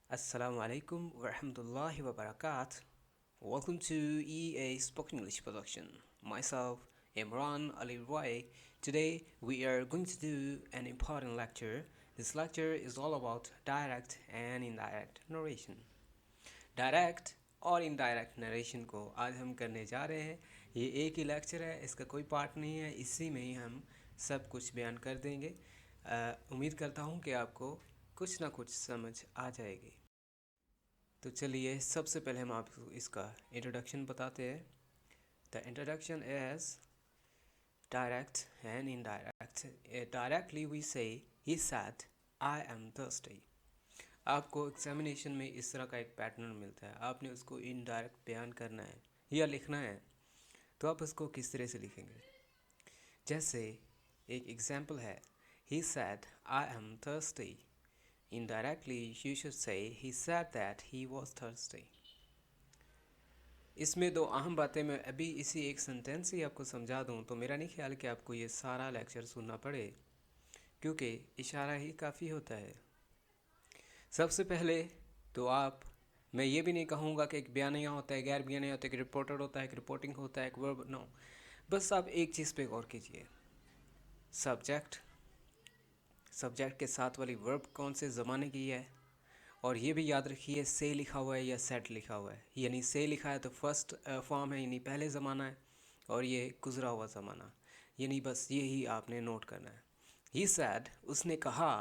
Assalamu alaikum wa rahmatullahi wa barakatuh. Welcome to EA Spoken English Production. Myself, Imran Ali Roy. Today we are going to do an important lecture. This lecture is all about direct and indirect narration. Direct और indirect narration को आज हम करने जा रहे हैं. ये एक ही लेक्चर है, इसका कोई पार्ट नहीं है, इसी में ही हम सब कुछ बयान कर देंगे. उम्मीद करता हूँ कि आपको कुछ ना कुछ समझ आ जाएगी. तो चलिए सबसे पहले हम आपको इसका इंट्रोडक्शन बताते हैं. The introduction is direct and indirect. Directly we say he said I am thirsty. आपको एग्जामिनेशन में इस तरह का एक पैटर्न मिलता है, आपने उसको इनडायरेक्ट बयान करना है या लिखना है. तो आप उसको किस तरह से लिखेंगे? जैसे एक एग्जाम्पल है, he said I am thirsty. Indirectly, you should say he said that he was thirsty. इसमें दो अहम बातें मैं अभी इसी एक सेंटेंस ही आपको समझा दूं तो मेरा नहीं ख्याल कि आपको ये सारा लेक्चर सुनना पड़े, क्योंकि इशारा ही काफ़ी होता है. सबसे पहले तो मैं ये भी नहीं कहूँगा कि एक बयानिया होता है, गैर बयानिया होता है, एक रिपोर्टर होता है, एक रिपोर्टिंग होता है, एक वर्ब. नो, बस आप एक चीज़ पे गौर कीजिए. सब्जेक्ट के साथ वाली वर्ब कौन से ज़माने की है, और ये भी याद रखिए से लिखा हुआ है या सेट लिखा हुआ है. यानी से लिखा है तो फर्स्ट फॉर्म है, यानी पहले ज़माना है, और ये गुज़रा हुआ ज़माना, यानी बस यही आपने नोट करना है. ही सैड, उसने कहा,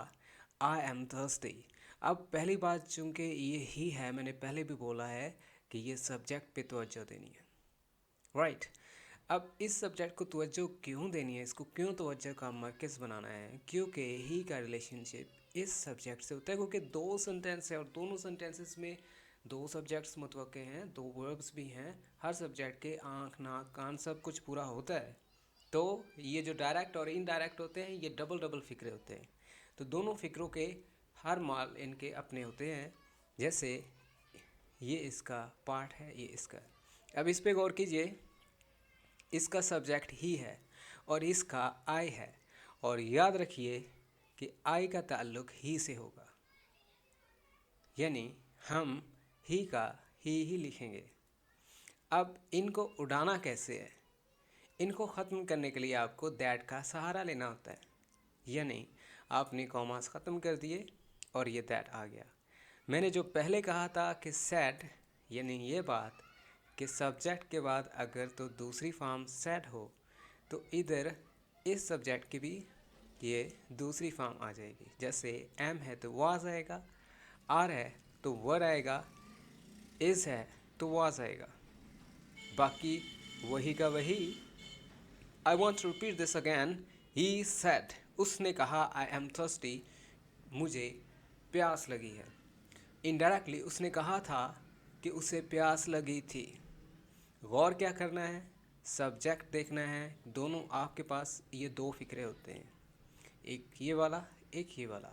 आई एम थर्स्टी. अब पहली बात, चूँकि ये ही है, मैंने पहले भी बोला है कि ये सब्जेक्ट पे तवज्जो देनी है. राइट. अब इस सब्जेक्ट को तवज्जो क्यों देनी है, इसको क्यों तवज्जो का मरकज़ बनाना है? क्योंकि ही का रिलेशनशिप इस सब्जेक्ट से होता है, क्योंकि दो सेंटेंस है और दोनों सेंटेंसेस में दो सब्जेक्ट्स मुतवक्के हैं, दो वर्ब्स भी हैं. हर सब्जेक्ट के आँख नाक कान सब कुछ पूरा होता है. तो ये जो डायरेक्ट और इनडायरेक्ट होते हैं, ये डबल डबल फ़िक्रे होते हैं. तो दोनों फ़िक्रों के हर माल इनके अपने होते हैं. जैसे ये इसका पार्ट है, ये इसका. अब इस पर गौर कीजिए. इसका सब्जेक्ट ही है और इसका आई है, और याद रखिए कि आई का ताल्लुक ही से होगा, यानी हम ही का ही लिखेंगे. अब इनको उड़ाना कैसे है? इनको ख़त्म करने के लिए आपको दैट का सहारा लेना होता है, यानी आपने कॉमास ख़त्म कर दिए और ये दैट आ गया. मैंने जो पहले कहा था कि सैड, यानी ये बात कि सब्जेक्ट के बाद अगर तो दूसरी फॉर्म सैड हो, तो इधर इस सब्जेक्ट की भी ये दूसरी फॉर्म आ जाएगी. जैसे एम है तो वाज आएगा, आर है तो वर आएगा, इज़ है तो वाज आएगा. बाकी वही का वही. I want to repeat this again. He said, उसने कहा, आई एम थर्स्टी, मुझे प्यास लगी है. इनडायरेक्टली उसने कहा था कि उसे प्यास लगी थी. गौर क्या करना है? सब्जेक्ट देखना है. दोनों आपके पास ये दो फिक्रे होते हैं, एक ये वाला, एक ये वाला.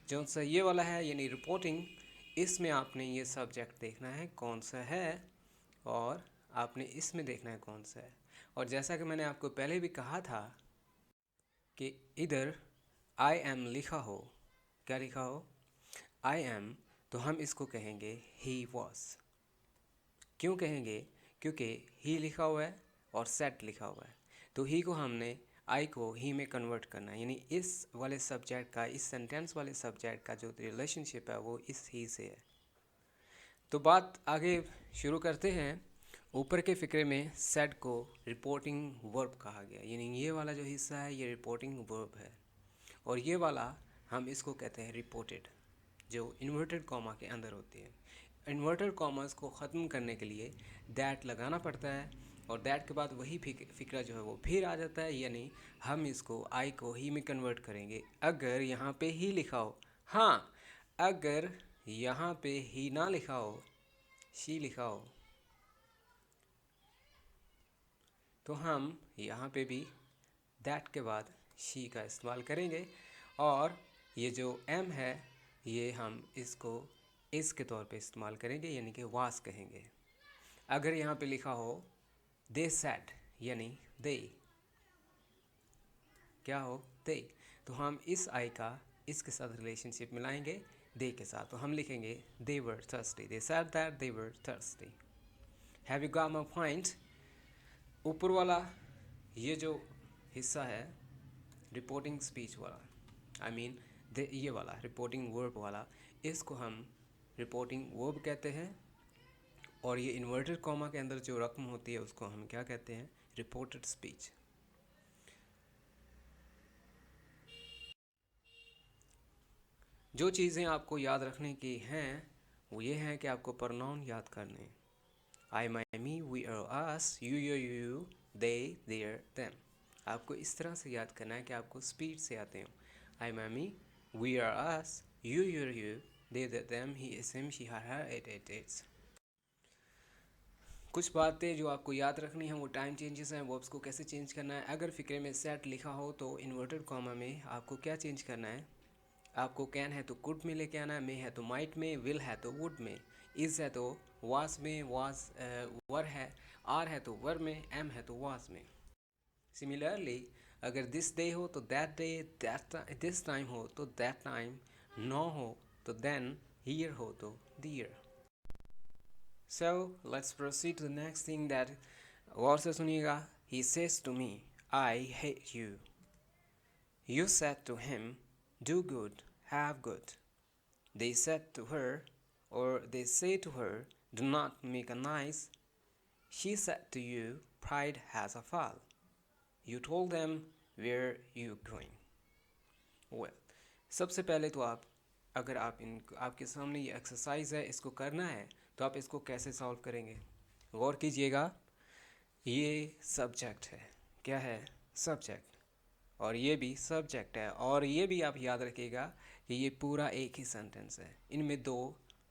जो सा ये वाला है यानी रिपोर्टिंग, इसमें आपने ये सब्जेक्ट देखना है कौन सा है, और आपने इसमें देखना है कौन सा है. और जैसा कि मैंने आपको पहले भी कहा था कि इधर आई एम लिखा हो, क्या लिखा हो? I am. तो हम इसको कहेंगे ही वॉज. क्यों कहेंगे? क्योंकि ही लिखा हुआ है और सेट लिखा हुआ है. तो ही को हमने आई को ही में कन्वर्ट करना है, यानी इस वाले सब्जेक्ट का, इस सेंटेंस वाले सब्जेक्ट का जो रिलेशनशिप है वो इस ही से है. तो बात आगे शुरू करते हैं. ऊपर के फिक्रे में सेट को रिपोर्टिंग वर्ब कहा गया, यानी ये वाला जो हिस्सा है ये रिपोर्टिंग वर्ब है, और ये वाला हम इसको कहते हैं रिपोर्टेड, जो इन्वर्टेड कॉमा के अंदर होती है. इन्वर्टेड कॉमर्स को ख़त्म करने के लिए दैट लगाना पड़ता है, और दैट के बाद वही फिक्रा जो है वो फिर आ जाता है, यानी हम इसको आई को ही में कन्वर्ट करेंगे अगर यहाँ पे ही लिखा हो. हाँ, अगर यहाँ पे ही ना लिखा हो, शी लिखा हो, तो हम यहाँ पे भी दैट के बाद शी का इस्तेमाल करेंगे, और ये जो एम है ये हम इसको इस के तौर पे इस्तेमाल करेंगे, यानी कि वास कहेंगे. अगर यहाँ पे लिखा हो दे सैड, यानी दे, क्या हो? दे. तो हम इस आई का इसके साथ रिलेशनशिप मिलाएंगे, दे के साथ, तो हम लिखेंगे they were thirsty, they said that they were thirsty. Have you got my point? ऊपर वाला ये जो हिस्सा है रिपोर्टिंग स्पीच वाला, आई मीन ये वाला रिपोर्टिंग वर्ब वाला, इसको हम रिपोर्टिंग वर्ब कहते हैं, और ये इन्वर्टेड कॉमा के अंदर जो रकम होती है उसको हम क्या कहते हैं, रिपोर्टेड स्पीच. जो चीज़ें आपको याद रखने की हैं वो ये हैं कि आपको प्रोनाउन याद करने. I, my, me, we, us, you, you, they, their, them. आपको इस तरह से याद करना है कि आपको स्पीड से आते हो. I, my, me, we, us, you, they, them, he, him, she, her, it, its. कुछ बातें जो आपको याद रखनी है वो टाइम चेंजेस हैं, वर्ब्स को कैसे चेंज करना है. अगर फिक्रे में सेट लिखा हो तो इन्वर्टेड कॉमा में आपको क्या चेंज करना है, आपको कैन है तो कुड में लेके आना है, मे है तो माइट में, विल है तो वुड में, इज़ है तो वाज में, वाज वर है, आर है तो वर में, एम है तो वाज में. सिमिलरली अगर दिस डे हो तो दैट डे, दिस टाइम हो तो दैट टाइम, नो हो तो देन, हियर हो तो there. So let's proceed to the next thing that गौर से सुनिएगा. He says to me I hate you. You said to him, do good, have good. They said to her, or they say to her, do not make a noise. She said to you, pride has a fall. You told them, where you going? Well, सबसे पहले तो आप, अगर आपके सामने ये exercise है, इसको करना है तो आप इसको कैसे सॉल्व करेंगे. गौर कीजिएगा, ये सब्जेक्ट है. क्या है? सब्जेक्ट. और ये भी सब्जेक्ट है, और ये भी आप याद रखिएगा कि ये पूरा एक ही सेंटेंस है. इनमें दो,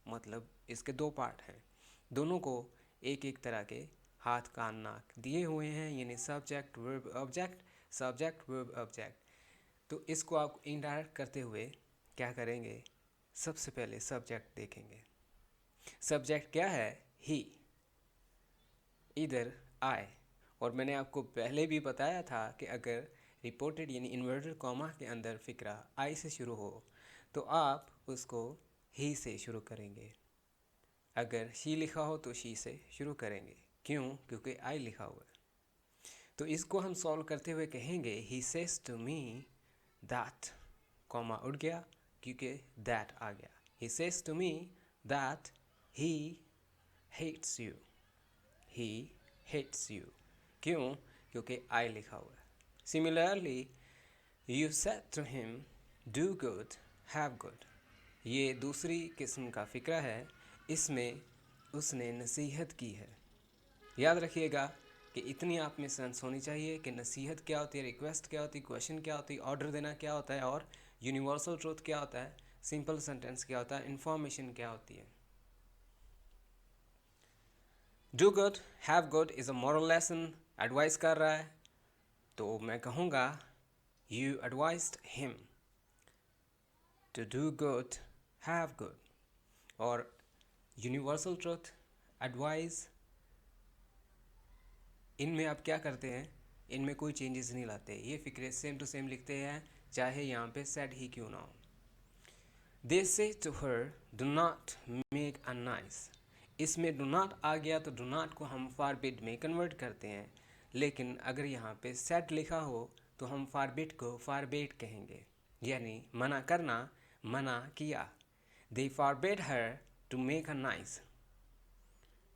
मतलब इसके दो पार्ट हैं, दोनों को एक एक तरह के हाथ कान नाक दिए हुए हैं, यानी subject verb object, subject verb object. तो इसको आप इनडायरेक्ट करते हुए क्या करेंगे, सबसे पहले सब्जेक्ट देखेंगे. सब्जेक्ट क्या है? ही, इधर आई. और मैंने आपको पहले भी बताया था कि अगर रिपोर्टेड यानी इन्वर्टेड कॉमा के अंदर फिक्रा आई से शुरू हो तो आप उसको ही से शुरू करेंगे. अगर शी लिखा हो तो शी से शुरू करेंगे. क्यों? क्योंकि आई लिखा हुआ है. तो इसको हम सॉल्व करते हुए कहेंगे he says to me that, comma उड़ गया क्योंकि दैट आ गया. He says to me that he hates you. He hates you. क्यों? क्योंकि आई लिखा हुआ है. Similarly, you said to him, do good, have good. ये दूसरी किस्म का फ़िक्रा है, इसमें उसने नसीहत की है. याद रखिएगा कि इतनी आप में सेंस होनी चाहिए कि नसीहत क्या होती है, रिक्वेस्ट क्या होती है, क्वेश्चन क्या होती है, ऑर्डर देना क्या होता है, और यूनिवर्सल ट्रूथ क्या होता है, सिंपल सेंटेंस क्या होता है, इन्फॉर्मेशन क्या होती है. Do good, have good is a moral lesson, advice कर रहा है. तो मैं कहूँगा you advised him to do good, have good. और यूनिवर्सल ट्रुथ, एडवाइस, इनमें आप क्या करते हैं, इनमें कोई चेंजेस नहीं लाते. ये फिक्रे सेम टू सेम लिखते हैं, चाहे यहाँ पे सेड ही क्यों ना हो. They say to her, do not make a noise. इसमें do not आ गया तो do not को हम forbid में कन्वर्ट करते हैं, लेकिन अगर यहाँ पे सेट लिखा हो तो हम forbid को forbade कहेंगे, यानी मना करना, मना किया. They forbade her to make a noise.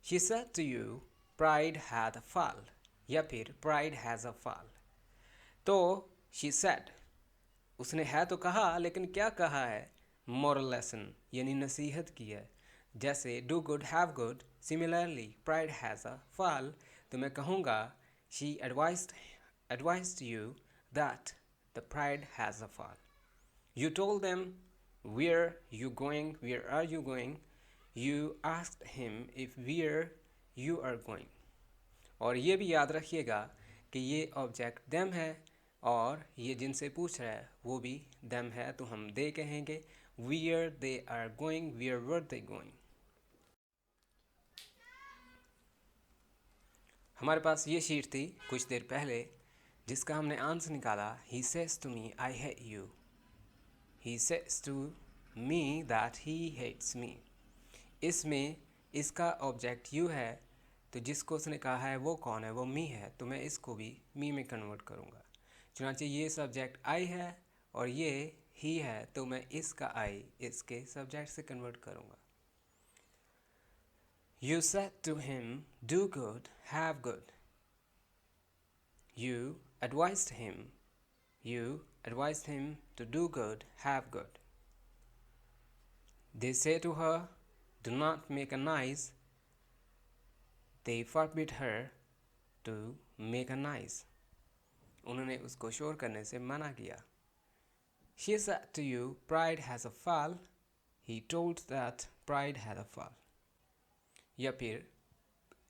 She said to you, pride had a fall. या फिर pride has a fall. तो she said, उसने है तो कहा, लेकिन क्या कहा है? moral lesson, यानी नसीहत की है. जैसे do good, have good. Similarly, pride has a fall. तो मैं कहूँगा she advised you that the pride has a fall. You told them, where you going, where are you going? You asked him if where you are going. और ये भी याद रखिएगा कि ये ऑब्जेक्ट them है, और ये जिनसे पूछ रहा है वो भी them है, तो हम they कहेंगे. where they are going, where were they going. हमारे पास ये शीट थी कुछ देर पहले जिसका हमने आंसर निकाला. he says to me I hate you. he says to me that he hates me। इसमें इसका ऑब्जेक्ट यू है, तो जिसको उसने कहा है वो कौन है, वो मी है, तो मैं इसको भी मी में कन्वर्ट करूँगा। चुनांचे ये सब्जेक्ट आई है और ये ही है, तो मैं इसका आई इसके सब्जेक्ट से कन्वर्ट करूँगा। You said to him, do good, have good. You advised him. You advised him to do good, have good. They say to her, do not make a noise. They forbid her to make a noise. उन्होंने उसको शोर करने से मना किया। She said to you, pride has a fall. He told that pride had a fall. या फिर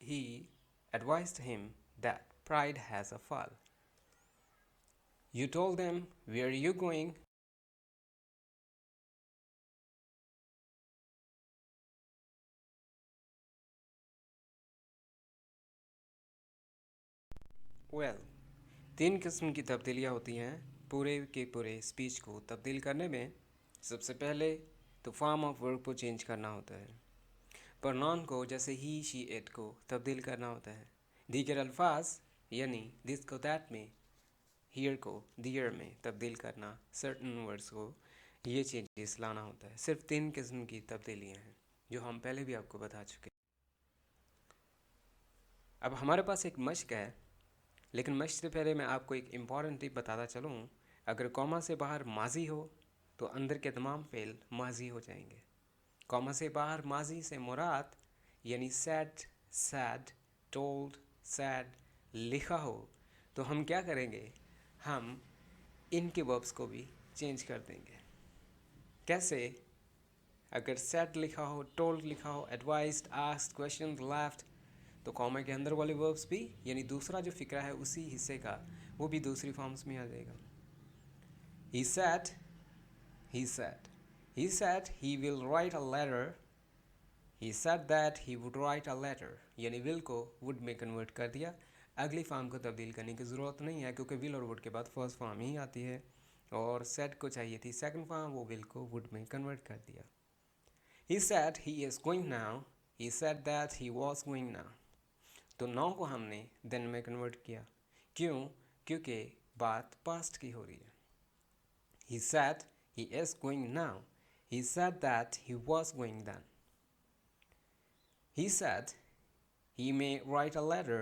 he advised him that pride has a fall. You told them, where are you going? Well, 3 किस्म की तब्दीलियाँ होती हैं पूरे के पूरे speech को तब्दील करने में। सबसे पहले तो फॉर्म ऑफ वर्ब को चेंज करना होता है। प्रोनाउन को जैसे ही शी इट को तब्दील करना होता है। दीगर अल्फाज यानी दिस को दैट में, हियर को दियर में तब्दील करना, सर्टन वर्ड्स को ये चेंजेस लाना होता है। सिर्फ 3 किस्म की तब्दीलियाँ हैं जो हम पहले भी आपको बता चुके। अब हमारे पास एक मश्क है, लेकिन मश्क से पहले मैं आपको एक इम्पॉर्टेंट टिप बताता चलूँ। अगर कॉमा से बाहर माजी हो तो अंदर के तमाम फेल माजी हो जाएंगे। कॉमा से बाहर माजी से मुराद यानी सैड, सैड, टोल्ड, सैड लिखा हो तो हम क्या करेंगे, हम इनके वर्ब्स को भी चेंज कर देंगे। कैसे? अगर सैड लिखा हो, टोल्ड लिखा हो, एडवाइस्ड, आस्क्ड, क्वेश्चन, लेफ्ट, तो कॉमा के अंदर वाले वर्ब्स भी यानी दूसरा जो फिक्रा है उसी हिस्से का वो भी दूसरी फॉर्म्स में आ जाएगा। He said, he said, he said he will write a letter. He said that he would write a letter, यानी will को would में कन्वर्ट कर दिया। अगली फॉर्म को तब्दील करने की ज़रूरत नहीं है क्योंकि will और would के बाद फर्स्ट फॉर्म ही आती है, और said को चाहिए थी सेकंड फॉर्म, वो will को would में कन्वर्ट कर दिया। He said he is going now. He said that he was going now. तो now को हमने then में कन्वर्ट किया। क्यों? क्योंकि बात past की हो रही है। He said he is going now. He said that he was going then. He said he may write a letter.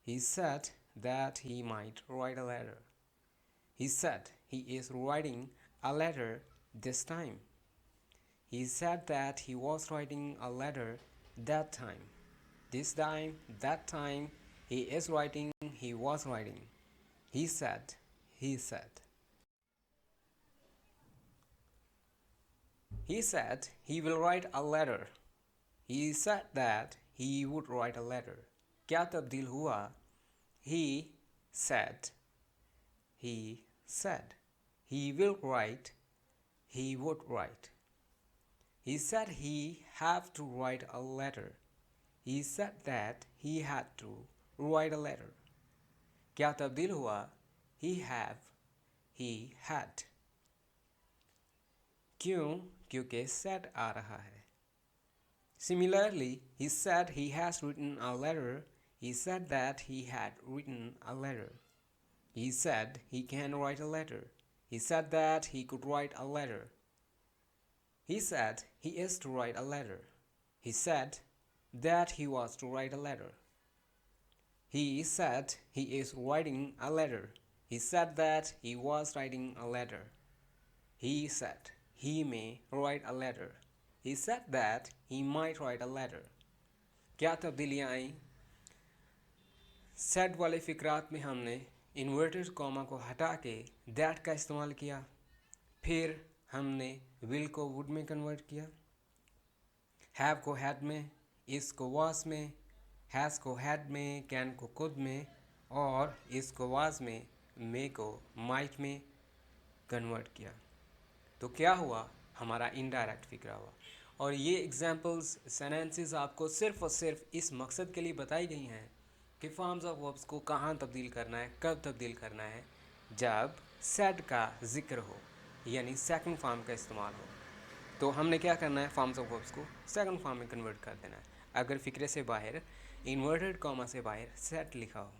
He said that he might write a letter. He said he is writing a letter this time. He said that he was writing a letter that time. This time, that time, he is writing, he was writing. He said, he said. He said he will write a letter. He said that he would write a letter. क्या तब्दील हुआ? He said, he said. He will write, he would write. He said he have to write a letter. He said that he had to write a letter. क्या तब्दील हुआ? He have, he had. क्यों? क्योंकि said आ रहा है। Similarly, he said he has written a letter. He said that he had written a letter. He said he can write a letter. He said that he could write a letter. He said he is to write a letter. He said that he was to write a letter. He said he is writing a letter. He said that he was writing a letter. He said he may write a letter. He said that he might write a letter. क्या तब्दीलियाँ आई? Said वाले फिक्रात में हमने inverted comma को हटा के that का इस्तेमाल किया। फिर हमने विल को वुड में कन्वर्ट किया, हैव को हैड में, इस को वाज में, हैज़ को हैड में, कैन को कुड में, और इस को वाज में, मे को माइट में कन्वर्ट किया। तो क्या हुआ? हमारा इनडायरेक्ट फिक्रा हुआ। और ये एग्जांपल्स, सेंटेंसेस आपको सिर्फ और सिर्फ इस मकसद के लिए बताई गई हैं कि फॉर्म्स ऑफ वर्ब्स को कहाँ तब्दील करना है, कब तब्दील करना है। जब सेड का जिक्र हो यानी सेकंड फॉर्म का इस्तेमाल हो। तो हमने क्या करना है, फॉर्म्स ऑफ वर्ब्स को सेकंड फॉर्म में कन्वर्ट कर देना है। अगर फिक्रे से बाहर इन्वर्टेड कॉमा से बाहर सेट लिखा हो।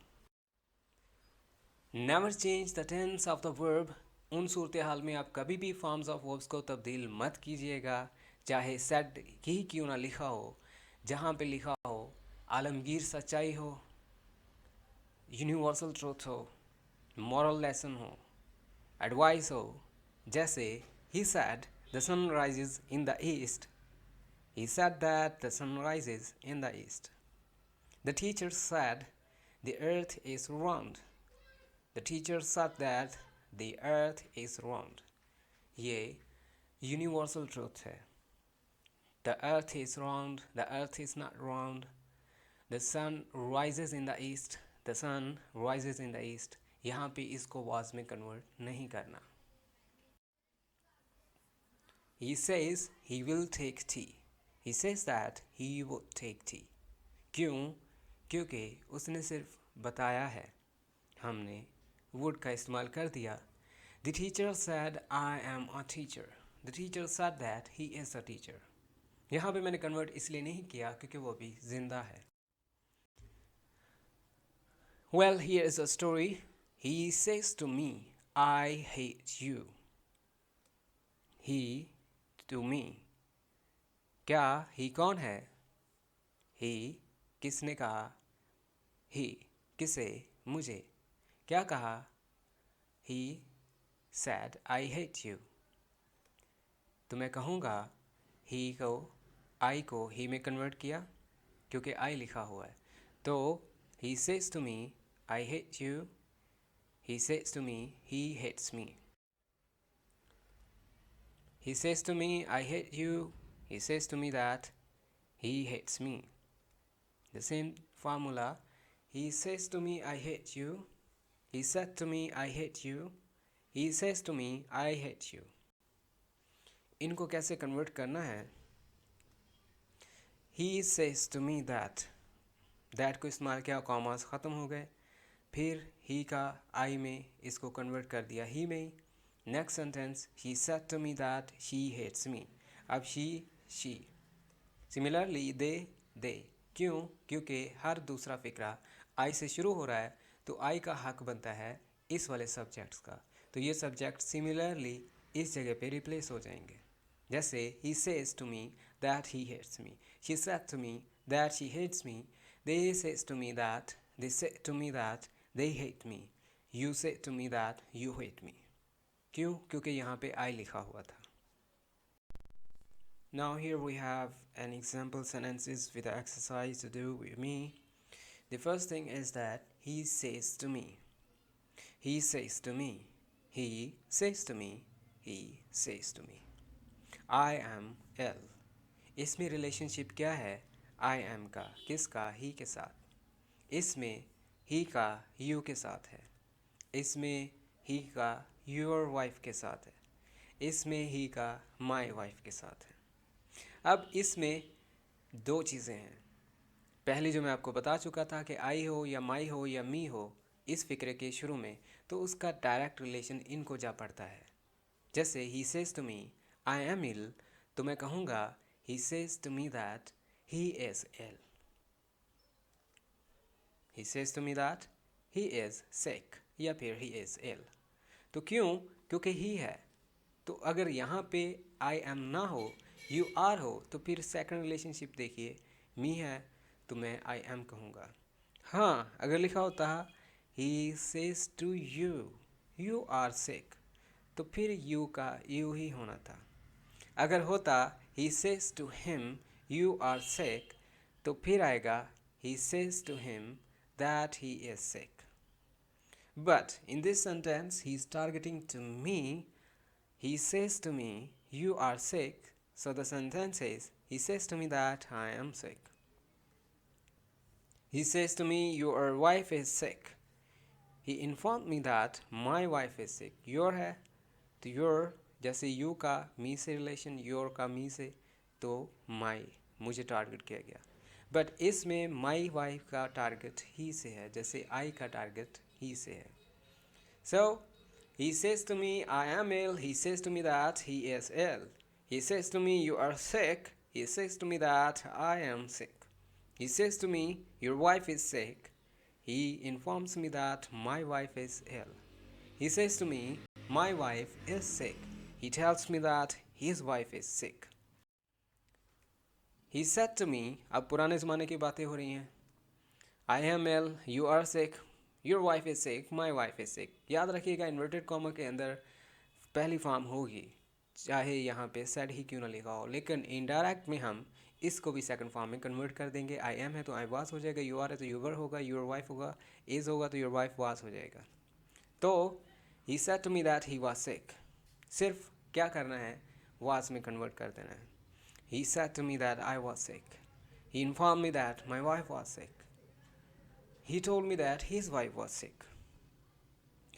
Never change the tense of the verb. उन सूरत हाल में आप कभी भी फॉर्म्स ऑफ वर्ब्स को तब्दील मत कीजिएगा, चाहे सेट ही क्यों ना लिखा हो। जहाँ पे लिखा हो आलमगीर सच्चाई हो, यूनिवर्सल ट्रूथ हो, मॉरल लेसन हो, एडवाइस हो। जैसे he said the sun rises in the east, he said that the sun rises in the east. The teacher said the earth is round. The teacher said that the earth is round. ये universal truth है। The earth is round, the earth is not round. The sun rises in the east, the sun rises in the east. यहाँ पे इसको was में convert नहीं करना। He says he will take tea. He says that he would take tea. क्यों? क्योंकि उसने सिर्फ बताया है, हमने would का इस्तेमाल कर दिया। The teacher said I am a teacher. The teacher said that he is a teacher. यहाँ पे मैंने कन्वर्ट इसलिए नहीं किया क्योंकि वो भी जिंदा है। Well, here is a story. He says to me, I hate you. He to me. क्या ही कौन है? ही किसने कहा? ही किसे? मुझे। क्या कहा? He said I hate you. तो मैं कहूँगा ही को I को ही में कन्वर्ट किया क्योंकि I लिखा हुआ है। तो he says to me I hate you. He says to me he hates me. He says to me I hate you. He says to me that he hates me. The same formula. He says to me I hate you. He said to me I hate you. He says to me I hate you. इनको कैसे convert करना है? He says to me that. That को इस्तेमाल किया, commas ख़त्म हो गए। फिर ही का I में इसको कन्वर्ट कर दिया ही में। Next sentence, he said to me that she hates me. अब she सिमिलरली they क्यों? क्योंकि हर दूसरा फिक्रा I से शुरू हो रहा है तो I का हक बनता है इस वाले सब्जेक्ट्स का। तो ये सब्जेक्ट सिमिलरली इस जगह पे रिप्लेस हो जाएंगे। जैसे he says to me that he hates me. She said to me that she hates me. They says to me that they say to me that they hate me. You say to me that you hate me. क्यों? क्योंकि यहाँ पे I लिखा हुआ था। Now here we have an example sentences with the exercise to do with me. The first thing is that he says to me. He says to me. He says to me. He says to me. I am ill. इसमें relationship क्या है? I am का किसका? ही के साथ। इसमें ही का you के साथ है। इसमें ही का your wife के साथ है। इसमें ही का my wife के साथ है। अब इसमें दो चीज़ें हैं। पहले जो मैं आपको बता चुका था कि आई हो या माई हो या मी हो इस फिक्रे के शुरू में, तो उसका डायरेक्ट रिलेशन इनको जा पड़ता है। जैसे he says to me I am ill, तो मैं कहूँगा he says to me that he is ill. He says to me that he is sick या फिर ही इज़ इल। तो क्यों? क्योंकि ही है। तो अगर यहाँ पे आई एम ना हो, यू आर हो, तो फिर सेकंड रिलेशनशिप देखिए, मी है तो मैं आई एम कहूँगा। हाँ, अगर लिखा होता he says to you you are sick, तो फिर यू का यू ही होना था। अगर होता he says to him you are sick, तो फिर आएगा he says to him that he is sick. But in this sentence, he is targeting to me. He says to me, you are sick. So the sentence is, he says to me that I am sick. He says to me, your wife is sick. He informed me that my wife is sick. Your है तो your जैसे you का me से relation, your का me से, तो my मुझे target किया गया। बट इसमें my wife का टारगेट ही से है, जैसे I का टारगेट ही से है। So he says to me I am ill. He says to me that he is ill. He says to me, you are sick. He says to me that I am sick. He says to me, your wife is sick. He informs me that my wife is ill. He says to me, my wife is sick. He tells me that his wife is sick. He said to me, अब पुराने ज़माने की बातें हो रही हैं. I am ill, you are sick, your wife is sick, my wife is sick. याद रखिएगा इन्वर्टेड कॉमा के अंदर पहली फॉर्म होगी, चाहे यहाँ पे सेड ही क्यों ना लिखा हो, लेकिन इनडायरेक्ट में हम इसको भी सेकंड फॉर्म में कन्वर्ट कर देंगे. आई एम है तो आई वाज हो जाएगा, यू आर है तो यूवर होगा, यूर वाइफ होगा, इज़ होगा तो योर वाइफ वाज हो जाएगा. तो he said to me that he was sick. सिर्फ क्या करना है, वाज में कन्वर्ट कर देना है. He said to me that I was sick. He inform me that my wife was sick. He told me that his wife was sick.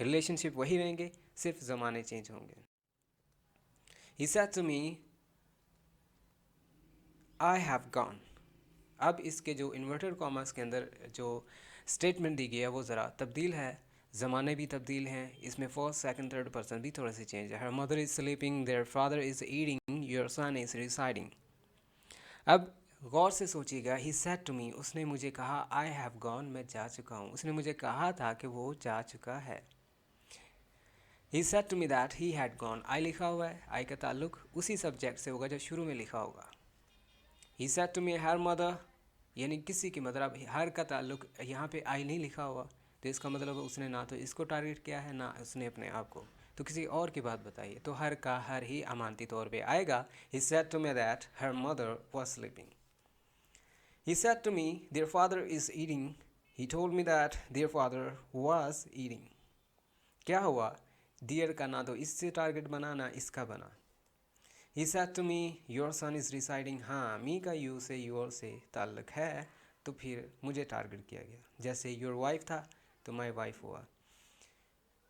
Relationship वही रहेंगे, सिर्फ ज़माने चेंज होंगे. He said to me, I have gone. अब इसके जो inverted commas के अंदर जो स्टेटमेंट दी गई है वो ज़रा तब्दील है, ज़माने भी तब्दील हैं, इसमें फर्स्ट सेकंड थर्ड पर्सन भी थोड़ा सा चेंज है. Her mother is sleeping, there father is eating, your son is residing. अब गौर से सोचिएगा, ही सेड टू मी, उसने मुझे कहा, आई हैव गॉन, मैं जा चुका हूँ. उसने मुझे कहा था कि वो जा चुका है. He said to me that he had gone. I लिखा हुआ है, I का ताल्लुक उसी सब्जेक्ट से होगा जो शुरू में लिखा होगा. He said to me her mother, यानी किसी की मदर. अब हर का ताल्लुक यहाँ पे I नहीं लिखा हुआ, तो इसका मतलब उसने ना तो इसको टारगेट किया है ना उसने अपने आप को, तो किसी और की बात बताइए. तो हर का हर ही अमानती तौर पे आएगा. He said to me that her mother was sleeping. He said to me their father is eating. He told me that their father was eating. क्या हुआ, डियर का ना तो इससे टारगेट बना ना इसका बना. He said to me your son is residing. हाँ, मी का यू से योर से ताल्लुक है, तो फिर मुझे टारगेट किया गया. जैसे योर वाइफ था तो माई वाइफ हुआ,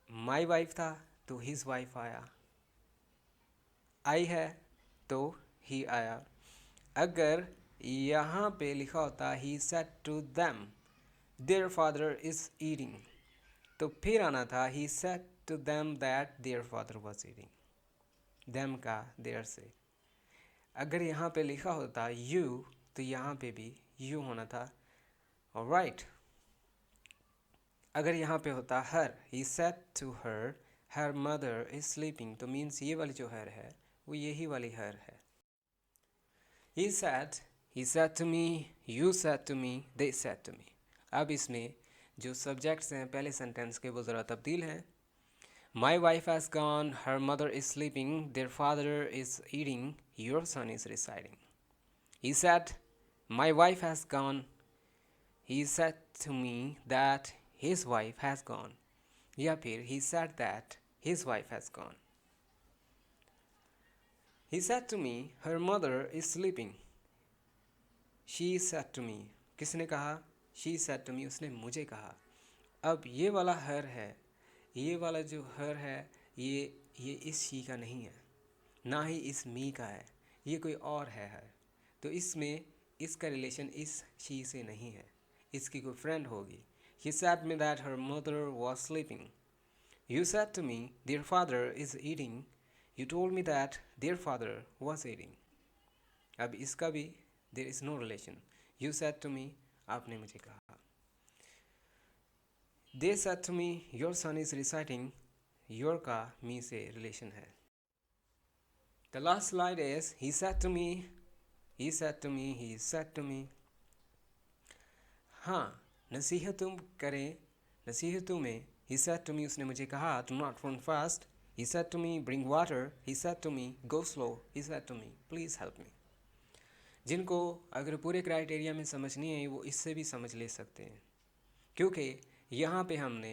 माई वाइफ था तो हिज वाइफ आया, आई है तो ही आया. अगर यहाँ पे लिखा होता he said to them their father is eating, तो फिर आना था he said to them that their father was eating. them का their से. अगर यहाँ पे लिखा होता you, तो यहाँ पे भी you होना था. alright. अगर यहाँ पे होता her, he said to her her mother is sleeping, तो means ये वाली जो her है वो यही वाली her है. he said to me, you said to me, they said to me. अब इसमें जो सब्जेक्ट्स हैं पहले सेंटेंस के वो ज़रा तब्दील हैं. My wife has gone, her mother is sleeping, their father is eating, your son is residing. He said, my wife has gone. He said to me that his wife has gone. या फिर he said that his wife has gone. He said to me, her mother is sleeping. She said to me. किसने कहा? She said to me, उसने मुझे कहा. अब ये वाला her है, ये वाला जो हर है ये इस शी का नहीं है, ना ही इस मी का है, ये कोई और है हर. तो इसमें इसका रिलेशन इस शी से नहीं है, इसकी कोई फ्रेंड होगी. He said me that her mother was sleeping. You said to me their father is eating. You told me that their father was eating. अब इसका भी there is no relation. You said to me, आपने मुझे कहा. They said to me, your son is reciting. Your का me से relation है. The last slide is he said to me, he said to me, he said to me. हाँ, नसीहतों करें, नसीहतों में he said to me, उसने मुझे कहा do not run fast. He said to me bring water. He said to me go slow. He said to me please help me. जिनको अगर पूरे criteria में समझनी है वो इससे भी समझ ले सकते हैं, क्योंकि यहाँ पे हमने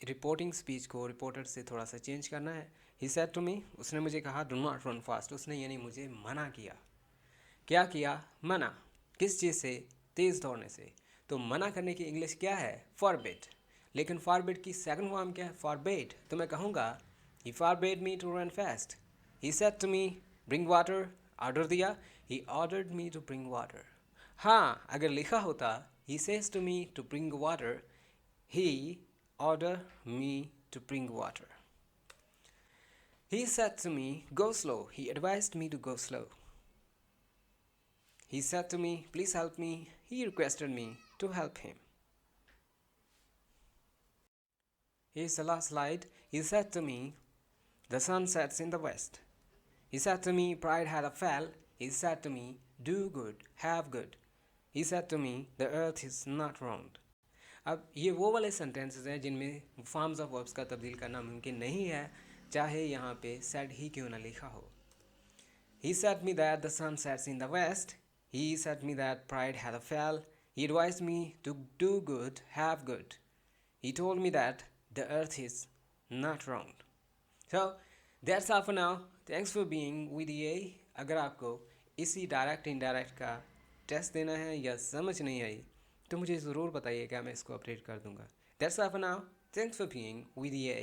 रिपोर्टिंग स्पीच को रिपोर्टर से थोड़ा सा चेंज करना है. ही सेड टू मी, उसने मुझे कहा डू नॉट रन फास्ट. उसने यानी मुझे मना किया. क्या किया? मना. किस चीज़ से? तेज़ दौड़ने से. तो मना करने की इंग्लिश क्या है? फॉरबिड. लेकिन फॉरबिड की सेकंड फॉर्म क्या है? फॉरबेड. तो मैं कहूँगा he forbade me to run fast. He said to me bring water. Order दिया, he ordered me to bring water. हाँ, अगर लिखा होता he says to me to bring water, he ordered me to bring water. He said to me, go slow. He advised me to go slow. He said to me, please help me. He requested me to help him. Here's the last slide. He said to me, the sun sets in the west. He said to me, pride had a fall. He said to me, do good, have good. He said to me, the earth is not round. अब ये वो वाले sentences हैं जिनमें forms of verbs का तब्दील करना मुमकिन नहीं है, चाहे यहाँ पे said ही क्यों ना लिखा हो. He said me that the sun sets in the west. He said me that pride had a fall. He advised me to do good, have good. He told me that the earth is not round. So that's all for now. Thanks for being with EA. अगर आपको इसी direct indirect का test देना है या समझ नहीं आई तो मुझे ज़रूर बताइएगा, मैं इसको अपडेट कर दूंगा. That's all for now. Thanks for being with EA.